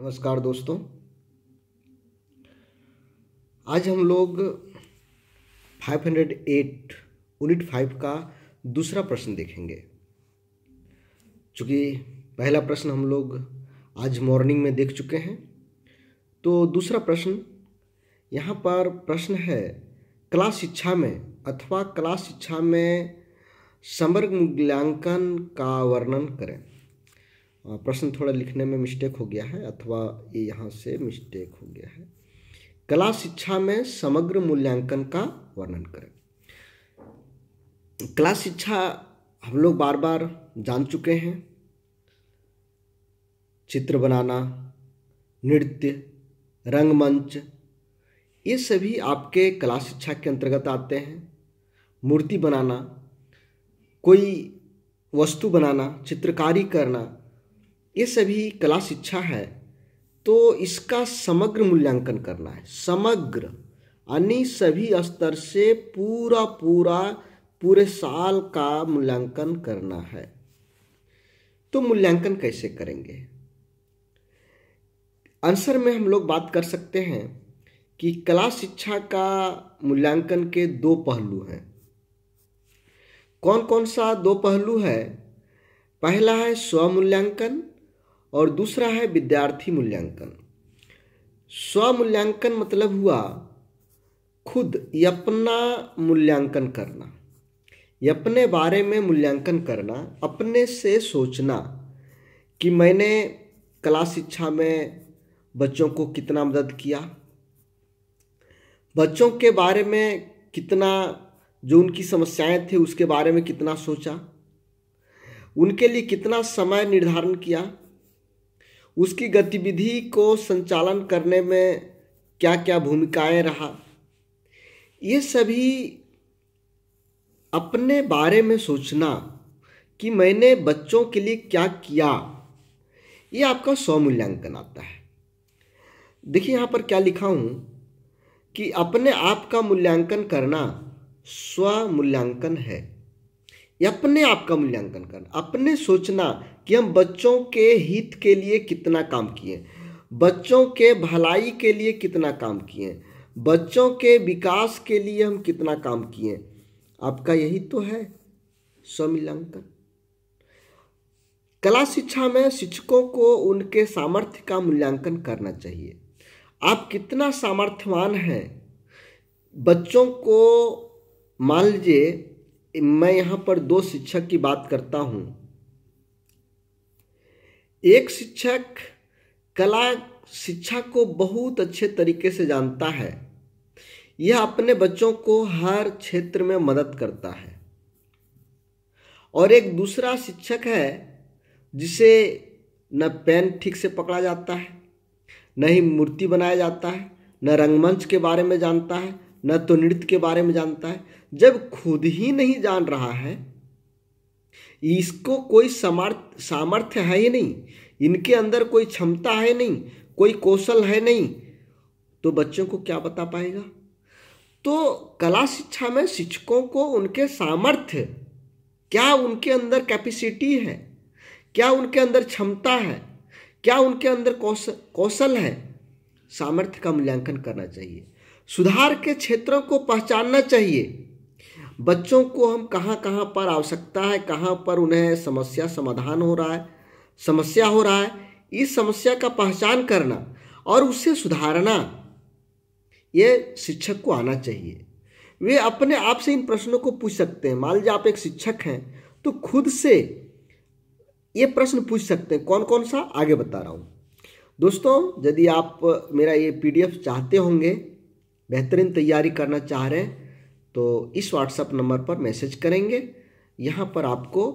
नमस्कार दोस्तों। आज हम लोग 508 यूनिट 5 का दूसरा प्रश्न देखेंगे। चूँकि पहला प्रश्न हम लोग आज मॉर्निंग में देख चुके हैं, तो दूसरा प्रश्न यहाँ पर प्रश्न है, कला शिक्षा में अथवा कला शिक्षा में समग्र मूल्यांकन का वर्णन करें। प्रश्न थोड़ा लिखने में मिस्टेक हो गया है, अथवा ये यहाँ से मिस्टेक हो गया है। कला शिक्षा में समग्र मूल्यांकन का वर्णन करें। कला शिक्षा हम लोग बार बार जान चुके हैं। चित्र बनाना, नृत्य, रंगमंच, ये सभी आपके कला शिक्षा के अंतर्गत आते हैं। मूर्ति बनाना, कोई वस्तु बनाना, चित्रकारी करना, ये सभी कला शिक्षा है। तो इसका समग्र मूल्यांकन करना है। समग्र यानी सभी स्तर से पूरे साल का मूल्यांकन करना है। तो मूल्यांकन कैसे करेंगे? आंसर में हम लोग बात कर सकते हैं कि कला शिक्षा का मूल्यांकन के दो पहलू हैं। कौन कौन सा दो पहलू है? पहला है स्वमूल्यांकन और दूसरा है विद्यार्थी मूल्यांकन। स्वमूल्यांकन मतलब हुआ खुद अपना मूल्यांकन करना, अपने बारे में मूल्यांकन करना, अपने से सोचना कि मैंने कला शिक्षा में बच्चों को कितना मदद किया, बच्चों के बारे में कितना, जो उनकी समस्याएं थे उसके बारे में कितना सोचा, उनके लिए कितना समय निर्धारण किया, उसकी गतिविधि को संचालन करने में क्या क्या भूमिकाएं रहा। ये सभी अपने बारे में सोचना कि मैंने बच्चों के लिए क्या किया, ये आपका स्वमूल्यांकन आता है। देखिए यहाँ पर क्या लिखा हूँ कि अपने आप का मूल्यांकन करना स्वमूल्यांकन है। अपने आप का मूल्यांकन करना, अपने सोचना कि हम बच्चों के हित के लिए कितना काम किए, बच्चों के भलाई के लिए कितना काम किए, बच्चों के विकास के लिए हम कितना काम किए। आपका यही तो है स्वमूल्यांकन। कला शिक्षा में शिक्षकों को उनके सामर्थ्य का मूल्यांकन करना चाहिए। आप कितना सामर्थ्यवान हैं। बच्चों को, मान लीजिए मैं यहाँ पर दो शिक्षक की बात करता हूँ। एक शिक्षक कला शिक्षा को बहुत अच्छे तरीके से जानता है, यह अपने बच्चों को हर क्षेत्र में मदद करता है। और एक दूसरा शिक्षक है जिसे न पेन ठीक से पकड़ा जाता है, न ही मूर्ति बनाया जाता है, न रंगमंच के बारे में जानता है, न तो नृत्य के बारे में जानता है। जब खुद ही नहीं जान रहा है, इसको कोई सामर्थ्य है ही नहीं, इनके अंदर कोई क्षमता है नहीं, कोई कौशल है नहीं, तो बच्चों को क्या बता पाएगा? तो कला शिक्षा में शिक्षकों को उनके सामर्थ्य, क्या उनके अंदर कैपेसिटी है, क्या उनके अंदर क्षमता है, क्या उनके अंदर कौशल है, सामर्थ्य का मूल्यांकन करना चाहिए। सुधार के क्षेत्रों को पहचानना चाहिए। बच्चों को हम कहाँ कहाँ पर आवश्यकता है, कहाँ पर उन्हें समस्या हो रहा है, इस समस्या का पहचान करना और उसे सुधारना, ये शिक्षक को आना चाहिए। वे अपने आप से इन प्रश्नों को पूछ सकते हैं। मान लीजिए आप एक शिक्षक हैं तो खुद से ये प्रश्न पूछ सकते हैं। कौन कौन सा, आगे बता रहा हूँ। दोस्तों, यदि आप मेरा ये PDF चाहते होंगे, बेहतरीन तैयारी करना चाह रहे हैं, तो इस WhatsApp नंबर पर मैसेज करेंगे। यहाँ पर आपको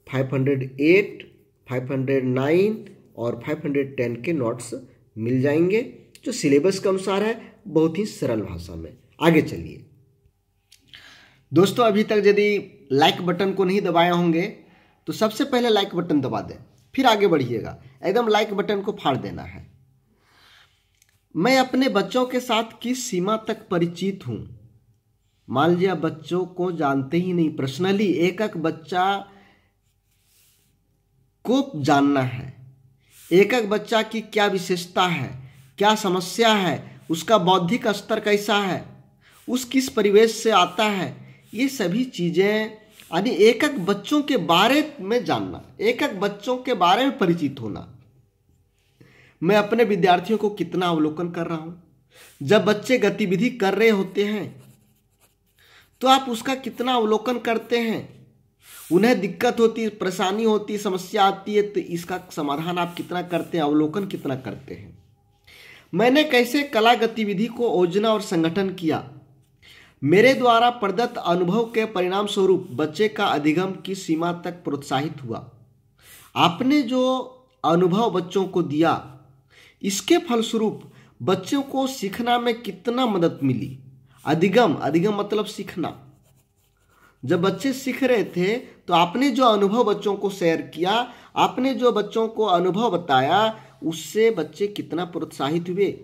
508, 509 और 510 के नोट्स मिल जाएंगे, जो सिलेबस के अनुसार है, बहुत ही सरल भाषा में। आगे चलिए दोस्तों। अभी तक यदि लाइक बटन को नहीं दबाए होंगे तो सबसे पहले लाइक बटन दबा दें, फिर आगे बढ़िएगा। एकदम लाइक बटन को फाड़ देना है। मैं अपने बच्चों के साथ किस सीमा तक परिचित हूँ? मान लीजिए आप बच्चों को जानते ही नहीं, पर्सनली एक एक बच्चा को जानना है एक एक बच्चा की क्या विशेषता है, क्या समस्या है, उसका बौद्धिक स्तर कैसा है, उस किस परिवेश से आता है, ये सभी चीज़ें यानी एक एक बच्चों के बारे में जानना, एक एक बच्चों के बारे में परिचित होना। मैं अपने विद्यार्थियों को कितना अवलोकन कर रहा हूँ। जब बच्चे गतिविधि कर रहे होते हैं तो आप उसका कितना अवलोकन करते हैं। उन्हें दिक्कत होती है, परेशानी होती है, समस्या आती है, तो इसका समाधान आप कितना करते हैं, अवलोकन कितना करते हैं। मैंने कैसे कला गतिविधि को योजना और संगठन किया। मेरे द्वारा प्रदत्त अनुभव के परिणाम स्वरूप बच्चे का अधिगम की सीमा तक प्रोत्साहित हुआ। आपने जो अनुभव बच्चों को दिया, इसके फलस्वरूप बच्चों को सीखना में कितना मदद मिली। अधिगम मतलब सीखना। जब बच्चे सीख रहे थे तो आपने जो अनुभव बच्चों को शेयर किया, आपने जो बच्चों को अनुभव बताया, उससे बच्चे कितना प्रोत्साहित हुए।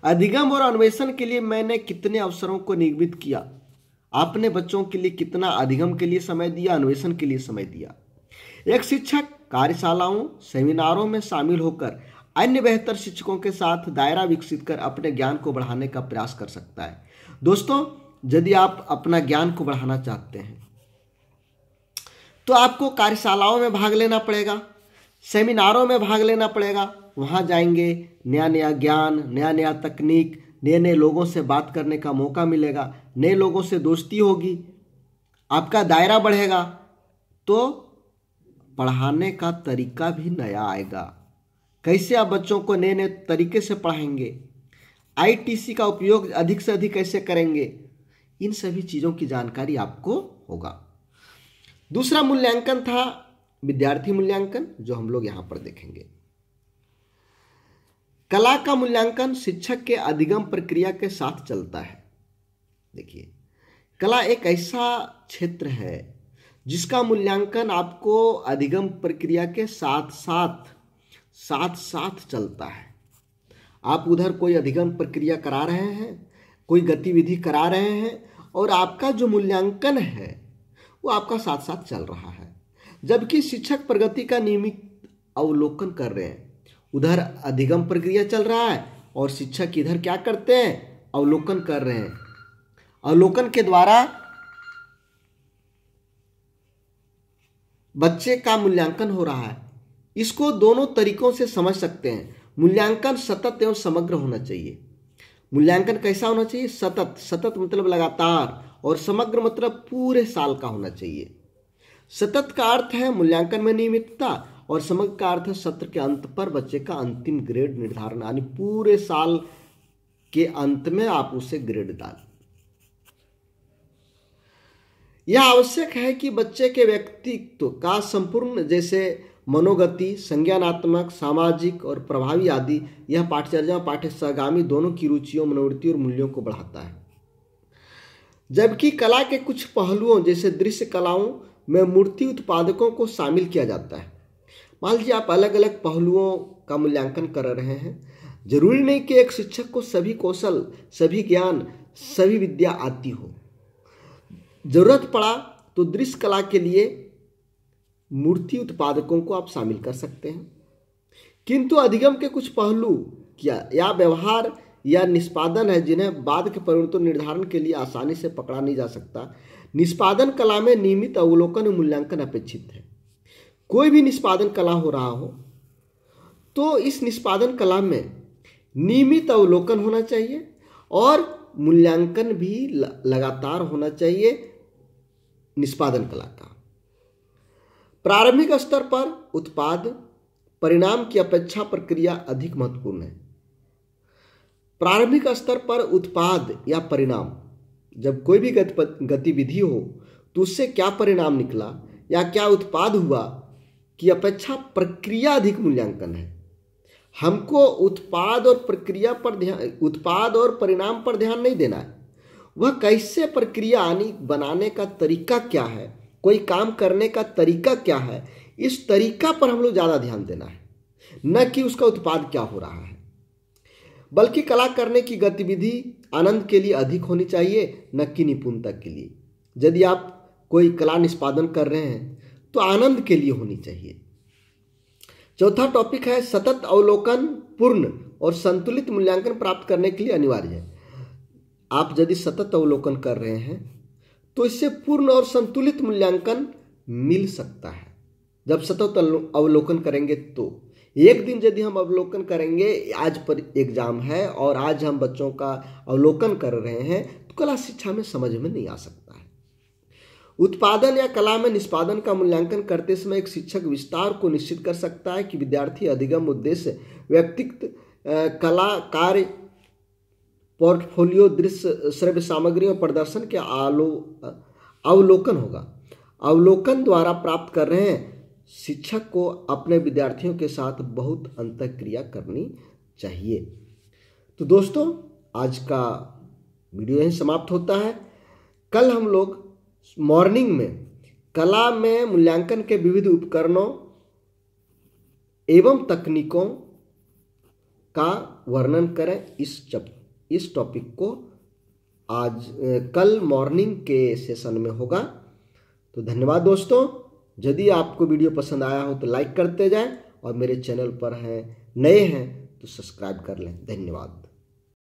अधिगम और अन्वेषण के लिए मैंने कितने अवसरों को निर्मित किया। आपने बच्चों के लिए कितना अधिगम के लिए समय दिया, अन्वेषण के लिए समय दिया। एक शिक्षक कार्यशालाओं, सेमिनारों में शामिल होकर अन्य बेहतर शिक्षकों के साथ दायरा विकसित कर अपने ज्ञान को बढ़ाने का प्रयास कर सकता है। दोस्तों, यदि आप अपना ज्ञान को बढ़ाना चाहते हैं तो आपको कार्यशालाओं में भाग लेना पड़ेगा, सेमिनारों में भाग लेना पड़ेगा। वहाँ जाएंगे, नया नया ज्ञान, नया नया तकनीक, नए नए लोगों से बात करने का मौका मिलेगा, नए लोगों से दोस्ती होगी, आपका दायरा बढ़ेगा, तो पढ़ाने का तरीका भी नया आएगा। कैसे आप बच्चों को नए नए तरीके से पढ़ाएंगे, आईटीसी का उपयोग अधिक से अधिक कैसे करेंगे, इन सभी चीज़ों की जानकारी आपको होगा। दूसरा मूल्यांकन था विद्यार्थी मूल्यांकन, जो हम लोग यहाँ पर देखेंगे। कला का मूल्यांकन शिक्षक के अधिगम प्रक्रिया के साथ चलता है। देखिए, कला एक ऐसा क्षेत्र है जिसका मूल्यांकन आपको अधिगम प्रक्रिया के साथ साथ चलता है। आप उधर कोई अधिगम प्रक्रिया करा रहे हैं, कोई गतिविधि करा रहे हैं, और आपका जो मूल्यांकन है वो आपका साथ साथ चल रहा है। जबकि शिक्षक प्रगति का नियमित अवलोकन कर रहे हैं। उधर अधिगम प्रक्रिया चल रहा है और शिक्षक इधर क्या करते हैं, अवलोकन कर रहे हैं। अवलोकन के द्वारा बच्चे का मूल्यांकन हो रहा है। इसको दोनों तरीकों से समझ सकते हैं। मूल्यांकन सतत एवं समग्र होना चाहिए। मूल्यांकन कैसा होना चाहिए, सतत मतलब लगातार, और समग्र मतलब पूरे साल का होना चाहिए। सतत का अर्थ है मूल्यांकन में नियमितता, और समग्र का अर्थ है सत्र के अंत पर बच्चे का अंतिम ग्रेड निर्धारण, यानी पूरे साल के अंत में आप उसे ग्रेड डालें। यह आवश्यक है कि बच्चे के व्यक्तित्व का संपूर्ण, जैसे मनोगति, संज्ञानात्मक, सामाजिक और प्रभावी आदि, यह पाठचर्या पाठ्य सहगामी दोनों की रुचियों, मनोवृत्ति और मूल्यों को बढ़ाता है। जबकि कला के कुछ पहलुओं जैसे दृश्य कलाओं में मूर्ति उत्पादकों को शामिल किया जाता है। मान लीजिए आप अलग अलग पहलुओं का मूल्यांकन कर रहे हैं। जरूरी नहीं कि एक शिक्षक को सभी कौशल, सभी ज्ञान, सभी विद्या आती हो। जरूरत पड़ा तो दृश्य कला के लिए मूर्ति उत्पादकों को आप शामिल कर सकते हैं। किंतु अधिगम के कुछ पहलू या व्यवहार या निष्पादन है जिन्हें बाद के परिवर्तन निर्धारण के लिए आसानी से पकड़ा नहीं जा सकता। निष्पादन कला में नियमित अवलोकन और मूल्यांकन अपेक्षित है। कोई भी निष्पादन कला हो रहा हो तो इस निष्पादन कला में नियमित अवलोकन होना चाहिए और मूल्यांकन भी लगातार होना चाहिए निष्पादन कला का। प्रारंभिक स्तर पर उत्पाद परिणाम की अपेक्षा प्रक्रिया अधिक महत्वपूर्ण है। प्रारंभिक स्तर पर उत्पाद या परिणाम, जब कोई भी गतिविधि हो तो उससे क्या परिणाम निकला या क्या उत्पाद हुआ की अपेक्षा प्रक्रिया अधिक मूल्यांकन है। हमको उत्पाद और प्रक्रिया पर ध्यान, उत्पाद और परिणाम पर ध्यान नहीं देना है। वह कैसे प्रक्रिया बनाने का तरीका क्या है, कोई काम करने का तरीका क्या है, इस तरीका पर हम लोग ज़्यादा ध्यान देना है, न कि उसका उत्पाद क्या हो रहा है। बल्कि कला करने की गतिविधि आनंद के लिए अधिक होनी चाहिए, न कि निपुणता के लिए। यदि आप कोई कला निष्पादन कर रहे हैं तो आनंद के लिए होनी चाहिए। चौथा टॉपिक है सतत अवलोकन पूर्ण और संतुलित मूल्यांकन प्राप्त करने के लिए अनिवार्य है। आप यदि सतत अवलोकन कर रहे हैं तो इससे पूर्ण और संतुलित मूल्यांकन मिल सकता है। जब सतत अवलोकन करेंगे तो एक दिन यदि हम अवलोकन करेंगे, आज पर एग्जाम है और आज हम बच्चों का अवलोकन कर रहे हैं, तो कला शिक्षा में समझ में नहीं आ सकता है। उत्पादन या कला में निष्पादन का मूल्यांकन करते समय एक शिक्षक विस्तार को निश्चित कर सकता है कि विद्यार्थी अधिगम, उद्देश्य, व्यक्तित्व, कला कार्य, पोर्टफोलियो, दृश्य, श्रव्य सामग्री और प्रदर्शन के अवलोकन होगा। अवलोकन द्वारा प्राप्त कर रहे हैं, शिक्षक को अपने विद्यार्थियों के साथ बहुत अंतःक्रिया करनी चाहिए। तो दोस्तों, आज का वीडियो यहीं समाप्त होता है। कल हम लोग मॉर्निंग में कला में मूल्यांकन के विविध उपकरणों एवं तकनीकों का वर्णन करें। इस टॉपिक को आज कल मॉर्निंग के सेशन में होगा। तो धन्यवाद दोस्तों। यदि आपको वीडियो पसंद आया हो तो लाइक करते जाएं और मेरे चैनल पर नए हैं तो सब्सक्राइब कर लें। धन्यवाद।